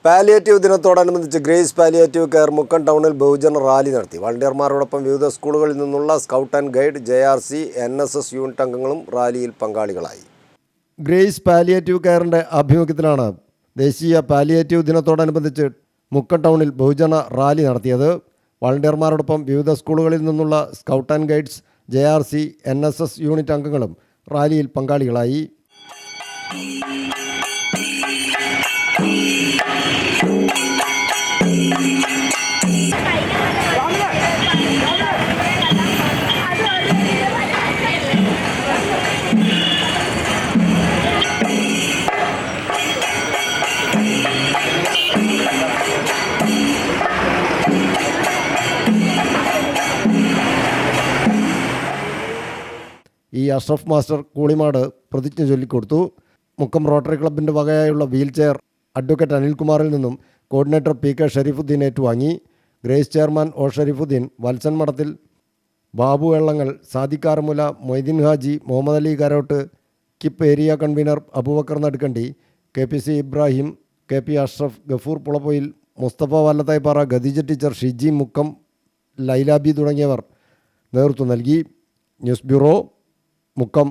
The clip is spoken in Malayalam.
പാലിയേറ്റീവ് ദിനത്തോടനുബന്ധിച്ച് ഗ്രേസ് പാലിയേറ്റീവ് കെയർ മുക്കം ടൗണിൽ ബഹുജന റാലി നടത്തി. വളണ്ടിയർമാരോടൊപ്പം വിവിധ സ്കൂളുകളിൽ നിന്നുള്ള scout and guide, JRC, NSS unit അംഗങ്ങളും റാലിയിൽ പങ്കാളികളായി. ഗ്രേസ് പാലിയേറ്റീവ് കെയറിൻ്റെ ആഭിമുഖ്യത്തിലാണ് ദേശീയ പാലിയേറ്റീവ് ദിനത്തോടനുബന്ധിച്ച് മുക്കം ടൗണിൽ ബഹുജന റാലി നടത്തിയത്. വളണ്ടിയർമാരോടൊപ്പം വിവിധ സ്കൂളുകളിൽ നിന്നുള്ള scout and guides, JRC, NSS unit അംഗങ്ങളും റാലിയിൽ പങ്കാളികളായി. അഷ്റഫ് മാസ്റ്റർ കൂളിമാട് പ്രതിജ്ഞ ചൊല്ലിക്കൊടുത്തു. മുക്കം റോട്ടറി ക്ലബിൻ്റെ വകയായുള്ള വീൽ ചെയർ അഡ്വക്കേറ്റ് അനിൽകുമാറിൽ നിന്നും കോർഡിനേറ്റർ PK ഷരീഫുദ്ദീൻ ഏറ്റുവാങ്ങി. Grace chairman O Shareefuddeen, Valsan Madathil, Babu Vellangal, സാദിഖാർമുല, മൊയ്തീൻ ഹാജി, മുഹമ്മദ് അലി കരോട്ട്, കിപ്പ് area convener Abubakar Nadukkandi, KPC Ibrahim, KP Ashraf, Gafoor Pulappoyil, Musthafa Vallathaippara, Khadeeja teacher, Shiji Mukkam, Lailabi തുടങ്ങിയവർ നേതൃത്വം നൽകി. News bureau, Mukkam.